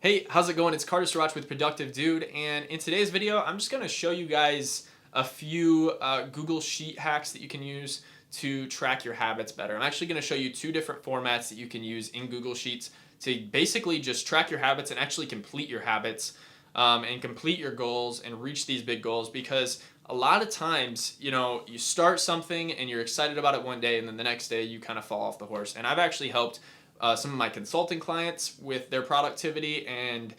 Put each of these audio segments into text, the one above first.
Hey, how's it going? It's Carter Sriracha with Productive Dude, and in today's video, I'm just gonna show you guys a few Google Sheet hacks that you can use to track your habits better. I'm actually gonna show you two different formats that you can use in Google Sheets to basically just track your habits and actually complete your habits and complete your goals and reach these big goals. Because a lot of times, you start something and you're excited about it one day, and then the next day you kind of fall off the horse. And I've actually helped some of my consulting clients with their productivity and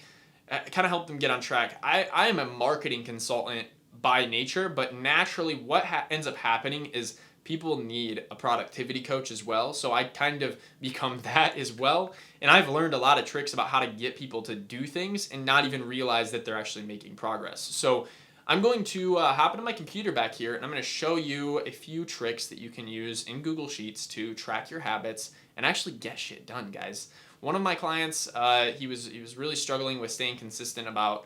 kind of help them get on track. I am a marketing consultant by nature, but naturally what ends up happening is people need a productivity coach as well. So I kind of become that as well. And I've learned a lot of tricks about how to get people to do things and not even realize that they're actually making progress. So I'm going to hop into my computer back here, and I'm going to show you a few tricks that you can use in Google Sheets to track your habits and actually get shit done, guys. One of my clients, he was really struggling with staying consistent about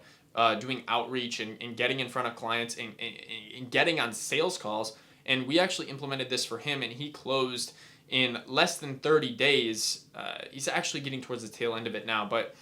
doing outreach and getting in front of clients and getting on sales calls. And we actually implemented this for him, and he closed in less than 30 days. He's actually getting towards the tail end of it now, but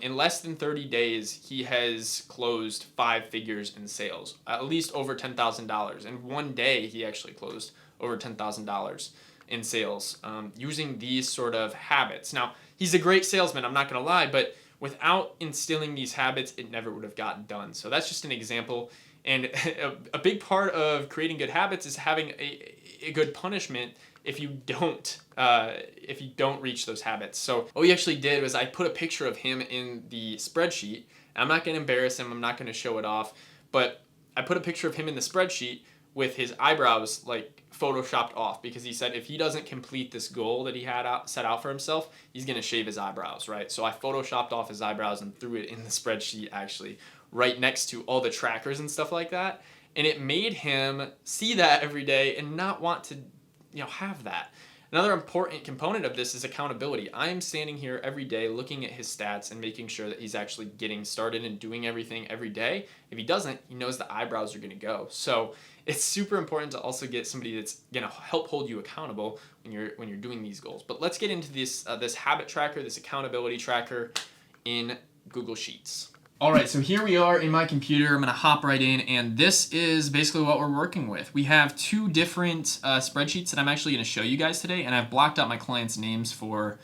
in less than 30 days, he has closed 5 figures in sales, at least over $10,000. In one day, he actually closed over $10,000 in sales using these sort of habits. Now, he's a great salesman, I'm not going to lie, but without instilling these habits, it never would have gotten done. So that's just an example. And a big part of creating good habits is having a good punishment if you don't reach those habits. So what we actually did was I put a picture of him in the spreadsheet. I'm not going to embarrass him. I'm not going to show it off, but I put a picture of him in the spreadsheet with his eyebrows like photoshopped off, because he said if he doesn't complete this goal that he had set out for himself, he's going to shave his eyebrows, right? So I photoshopped off his eyebrows and threw it in the spreadsheet, actually right next to all the trackers and stuff like that. And it made him see that every day and not want to have that. Another important component of this is accountability. I am standing here every day looking at his stats and making sure that he's actually getting started and doing everything every day. If he doesn't, he knows the eyebrows are going to go. So it's super important to also get somebody that's going to help hold you accountable when you're doing these goals. But let's get into this habit tracker, this accountability tracker in Google Sheets. All right, so here we are in my computer. I'm going to hop right in, and this is basically what we're working with. We have two different spreadsheets that I'm actually going to show you guys today, and I've blocked out my clients' names for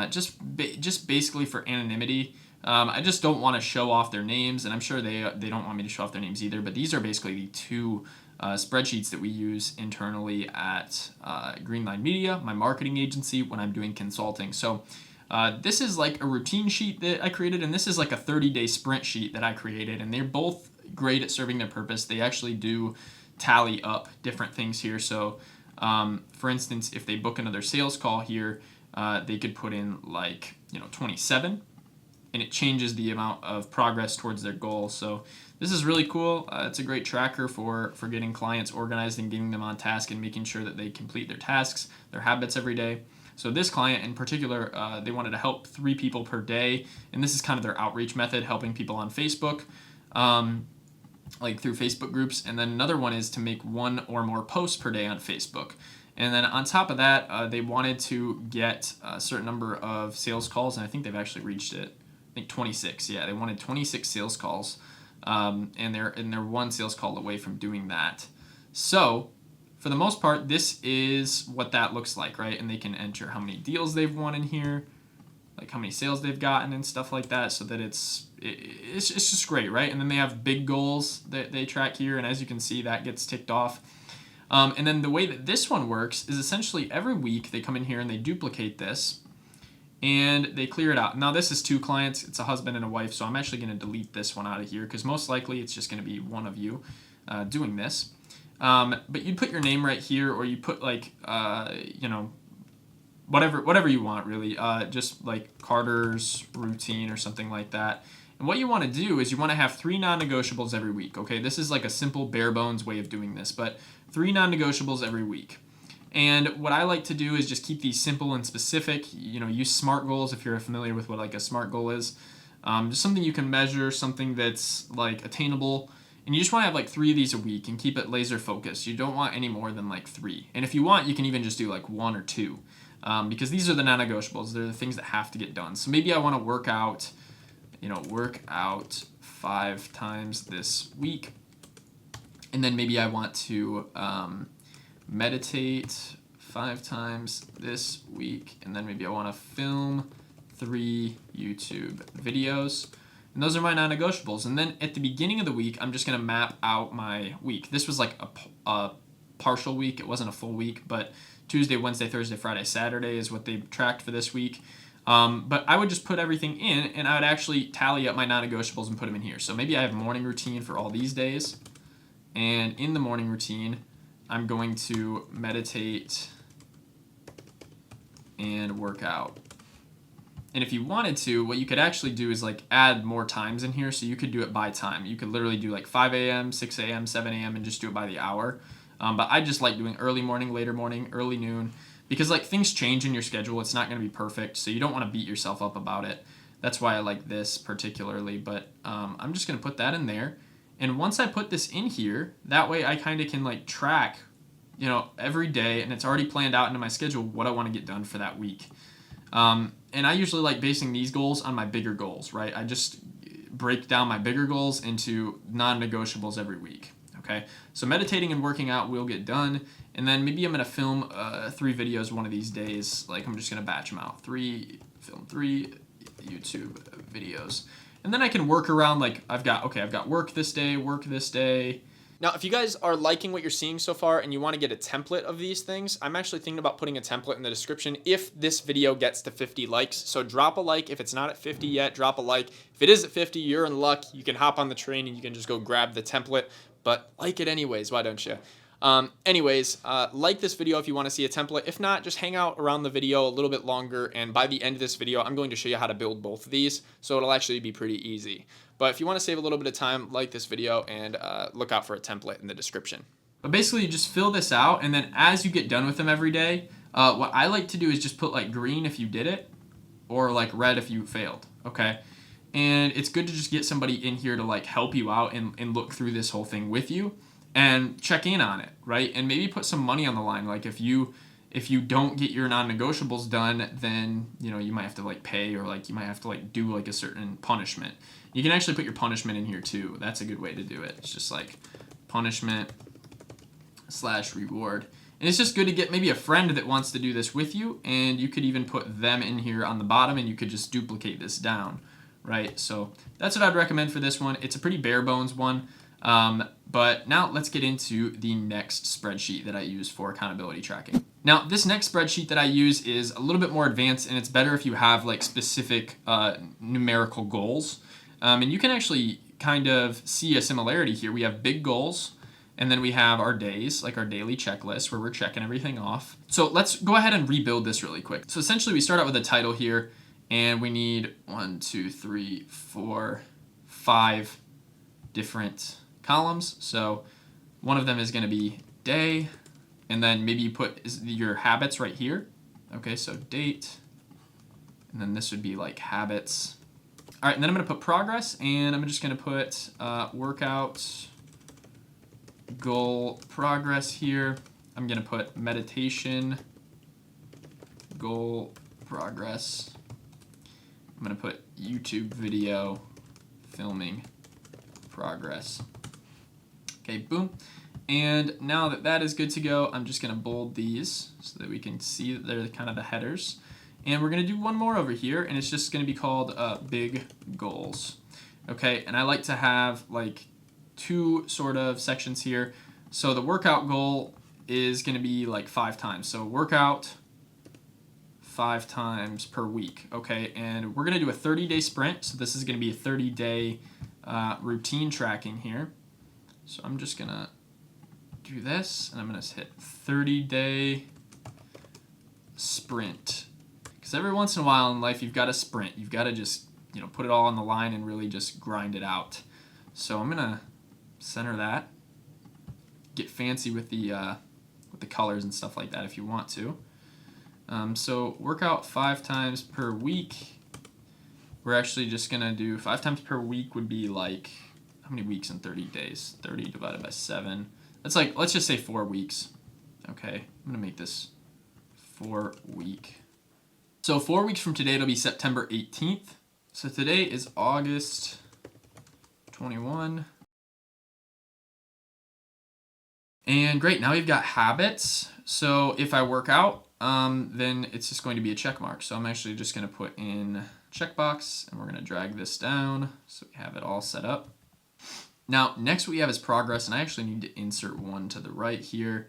just basically for anonymity. I just don't want to show off their names, and I'm sure they don't want me to show off their names either, but these are basically the two spreadsheets that we use internally at Greenline Media, my marketing agency, when I'm doing consulting. So this is like a routine sheet that I created, and this is like a 30-day sprint sheet that I created, and they're both great at serving their purpose. They actually do tally up different things here. So for instance, if they book another sales call here, they could put in like 27, and it changes the amount of progress towards their goal. So this is really cool. It's a great tracker for getting clients organized and getting them on task and making sure that they complete their tasks, their habits every day. So this client in particular, they wanted to help 3 people per day, and this is kind of their outreach method, helping people on Facebook, like through Facebook groups. And then another one is to make 1 or more posts per day on Facebook. And then on top of that, they wanted to get a certain number of sales calls, and I think they've actually reached it. I think 26. Yeah, they wanted 26 sales calls, and they're 1 sales call away from doing that. So for the most part, this is what that looks like, right? And they can enter how many deals they've won in here, like how many sales they've gotten and stuff like that, so that it's just great, right? And then they have big goals that they track here, and as you can see, that gets ticked off. And then the way that this one works is essentially every week they come in here and they duplicate this, and they clear it out. Now this is 2 clients, it's a husband and a wife, so I'm actually going to delete this one out of here because most likely it's just going to be one of you doing this. But you'd put your name right here, or you put like, whatever you want, really, just like Carter's routine or something like that. And what you want to do is you want to have 3 non-negotiables every week. Okay, this is like a simple bare bones way of doing this, but 3 non-negotiables every week. And what I like to do is just keep these simple and specific. Use SMART goals if you're familiar with what like a SMART goal is. Just something you can measure, something that's like attainable. And you just want to have like 3 of these a week and keep it laser focused. You don't want any more than like 3. And if you want, you can even just do like 1 or 2, because these are the non-negotiables. They're the things that have to get done. So maybe I want to work out work out 5 times this week. And then maybe I want to meditate 5 times this week. And then maybe I want to film 3 YouTube videos. And those are my non-negotiables. And then at the beginning of the week, I'm just going to map out my week. This was like a partial week. It wasn't a full week, but Tuesday, Wednesday, Thursday, Friday, Saturday is what they tracked for this week. But I would just put everything in, and I would actually tally up my non-negotiables and put them in here. So maybe I have a morning routine for all these days. And in the morning routine, I'm going to meditate and work out. And if you wanted to, what you could actually do is like add more times in here. So you could do it by time. You could literally do like 5 a.m., 6 a.m., 7 a.m. and just do it by the hour. But I just like doing early morning, later morning, early noon, because like things change in your schedule. It's not going to be perfect. So you don't want to beat yourself up about it. That's why I like this particularly. But I'm just going to put that in there. And once I put this in here, that way I kind of can like track, every day, and it's already planned out into my schedule what I want to get done for that week. And I usually like basing these goals on my bigger goals, right? I just break down my bigger goals into non-negotiables every week, okay? So meditating and working out will get done, and then maybe I'm going to film 3 videos one of these days. Like I'm just going to batch them out. Film 3 YouTube videos. And then I can work around, like I've got work this day. Now, if you guys are liking what you're seeing so far and you want to get a template of these things, I'm actually thinking about putting a template in the description if this video gets to 50 likes. So drop a like. If it's not at 50 yet, drop a like. If it is at 50, you're in luck. You can hop on the train and you can just go grab the template, but like it anyways. Why don't you? Like this video if you want to see a template. If not, just hang out around the video a little bit longer, and by the end of this video, I'm going to show you how to build both of these, so it'll actually be pretty easy. But if you want to save a little bit of time, like this video and look out for a template in the description. But basically, you just fill this out, and then as you get done with them every day, what I like to do is just put like green if you did it, or like red if you failed, okay? And it's good to just get somebody in here to like help you out and look through this whole thing with you and check in on it, right? And maybe put some money on the line. Like if you don't get your non-negotiables done, then you might have to like pay, or like you might have to like do like a certain punishment. You can actually put your punishment in here too. That's a good way to do it. It's just like punishment / reward. And it's just good to get maybe a friend that wants to do this with you, and you could even put them in here on the bottom, and you could just duplicate this down, right? So that's what I'd recommend for this one. It's a pretty bare bones one. But now let's get into the next spreadsheet that I use for accountability tracking. Now, this next spreadsheet that I use is a little bit more advanced, and it's better if you have like specific numerical goals. And you can actually kind of see a similarity here. We have big goals, and then we have our days, like our daily checklist where we're checking everything off. So let's go ahead and rebuild this really quick. So essentially we start out with a title here, and we need 1, 2, 3, 4, 5 different columns. So one of them is going to be day, and then maybe you put your habits right here. Okay, so date, and then this would be like habits. All right, and then I'm going to put progress, and I'm just going to put workout goal progress here. I'm going to put meditation goal progress. I'm going to put YouTube video filming progress. Okay, boom. And now that that is good to go, I'm just going to bold these so that we can see that they're kind of the headers. And we're going to do one more over here, and it's just going to be called big goals. Okay, and I like to have like 2 sort of sections here. So the workout goal is going to be like 5 times. So workout 5 times per week. Okay, and we're going to do a 30-day sprint. So this is going to be a 30-day routine tracking here. So I'm just going to do this, and I'm going to hit 30-day sprint. Because every once in a while in life, you've got to sprint. You've got to just, put it all on the line and really just grind it out. So I'm going to center that. Get fancy with the colors and stuff like that if you want to. So workout 5 times per week. We're actually just going to do 5 times per week would be like, how many weeks in 30 days? 30 divided by 7. That's like, let's just say 4 weeks. Okay, I'm going to make this 4 week. So 4 weeks from today, it'll be September 18th. So today is August 21. And great, now we've got habits. So if I work out, then it's just going to be a check mark. So I'm actually just going to put in checkbox, and we're going to drag this down so we have it all set up. Now, next what we have is progress, and I actually need to insert one to the right here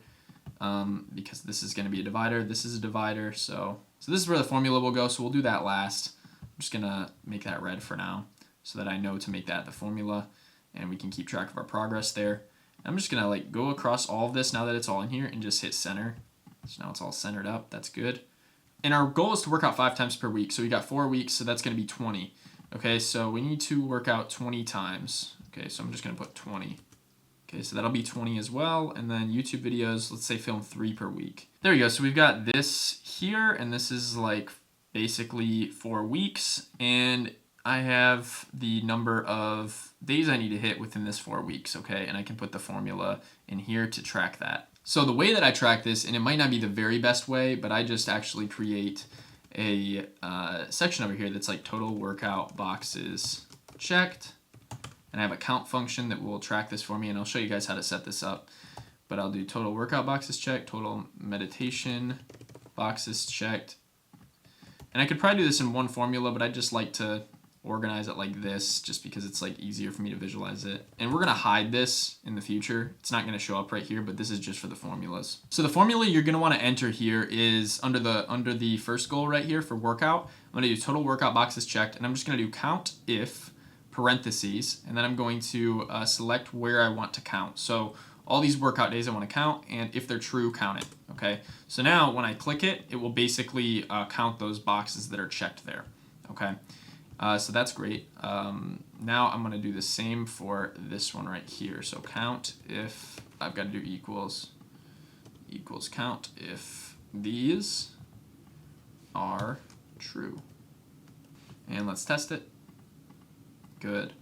because this is going to be a divider. This is a divider, so this is where the formula will go, so we'll do that last. I'm just going to make that red for now so that I know to make that the formula, and we can keep track of our progress there. I'm just going to like go across all of this now that it's all in here and just hit center. So now it's all centered up. That's good. And our goal is to work out 5 times per week. So we got 4 weeks, so that's going to be 20. Okay, so we need to work out 20 times. Okay, so I'm just going to put 20. Okay, so that'll be 20 as well. And then YouTube videos, let's say film 3 per week. There we go. So we've got this here, and this is like basically 4 weeks. And I have the number of days I need to hit within this 4 weeks, okay? And I can put the formula in here to track that. So the way that I track this, and it might not be the very best way, but I just actually create a section over here that's like total workout boxes checked. And I have a count function that will track this for me, and I'll show you guys how to set this up. But I'll do total workout boxes checked, total meditation boxes checked. And I could probably do this in one formula, but I just like to organize it like this just because it's like easier for me to visualize it. And we're gonna hide this in the future. It's not gonna show up right here, but this is just for the formulas. So the formula you're gonna wanna enter here is under the first goal right here for workout. I'm gonna do total workout boxes checked, and I'm just gonna do count if parentheses, and then I'm going to select where I want to count. So all these workout days I want to count, and if they're true, count it. Okay. So now when I click it, it will basically count those boxes that are checked there. Okay. So that's great. Now I'm going to do the same for this one right here. So count if I've got to do equals count if these are true. And let's test it. Good.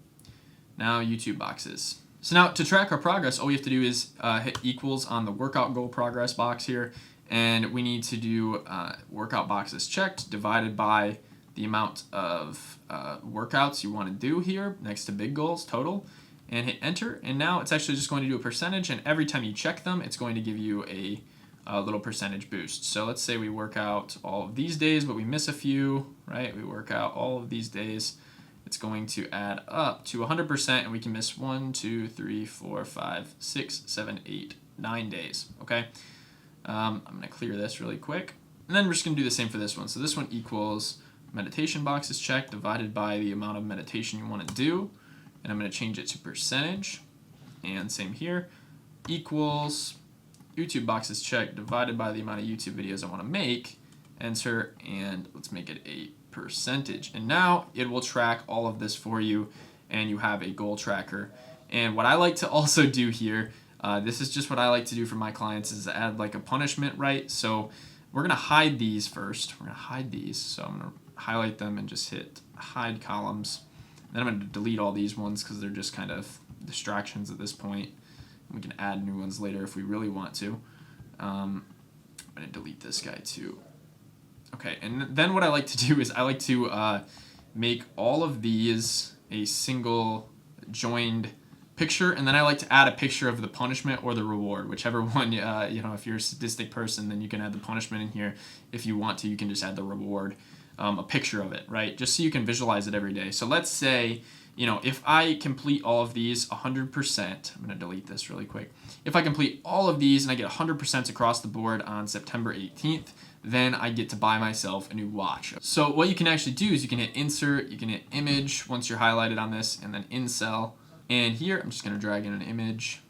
Now YouTube boxes. So now to track our progress, all we have to do is hit equals on the workout goal progress box here, and we need to do workout boxes checked divided by the amount of workouts you want to do here next to big goals total, and hit enter. And now it's actually just going to do a percentage, and every time you check them, it's going to give you a little percentage boost. So let's say we work out all of these days, but we miss a few, right? We work out all of these days. It's going to add up to 100%, and we can miss 1, 2, 3, 4, 5, 6, 7, 8, 9 days, okay? I'm going to clear this really quick. And then we're just going to do the same for this one. So this one equals meditation boxes checked divided by the amount of meditation you want to do. And I'm going to change it to percentage. And same here. Equals YouTube boxes checked divided by the amount of YouTube videos I want to make. Enter, and let's make it a percentage. And now it will track all of this for you, and you have a goal tracker. And what I like to also do here, this is just what I like to do for my clients, is add like a punishment, right? So we're gonna hide these first. We're gonna hide these. So I'm gonna highlight them and just hit hide columns. Then I'm gonna delete all these ones because they're just kind of distractions at this point. We can add new ones later if we really want to. I'm gonna delete this guy too. Okay, and then what I like to do is I like to make all of these a single joined picture, and then I like to add a picture of the punishment or the reward, whichever one, if you're a sadistic person, then you can add the punishment in here. If you want to, you can just add the reward, a picture of it, right? Just so you can visualize it every day. So let's say, if I complete all of these 100%, I'm going to delete this really quick. If I complete all of these and I get 100% across the board on September 18th, then I get to buy myself a new watch. So what you can actually do is you can hit insert, you can hit image once you're highlighted on this, and then in cell. And here I'm just going to drag in an image.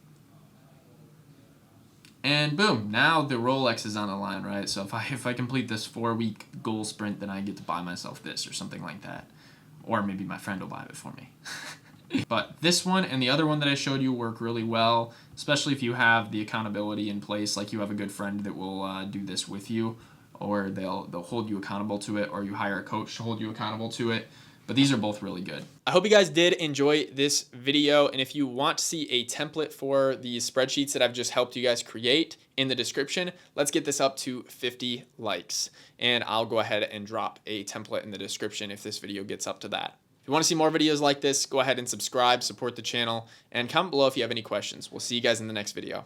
And boom, now the Rolex is on the line, right? So if I complete this 4-week goal sprint, then I get to buy myself this or something like that. Or maybe my friend will buy it for me. But this one and the other one that I showed you work really well, especially if you have the accountability in place, like you have a good friend that will do this with you, or they'll hold you accountable to it, or you hire a coach to hold you accountable to it. but these are both really good. I hope you guys did enjoy this video, and if you want to see a template for these spreadsheets that I've just helped you guys create, in the description, let's get this up to 50 likes, and I'll go ahead and drop a template in the description if this video gets up to that. If you want to see more videos like this, go ahead and subscribe, support the channel, and comment below if you have any questions. We'll see you guys in the next video.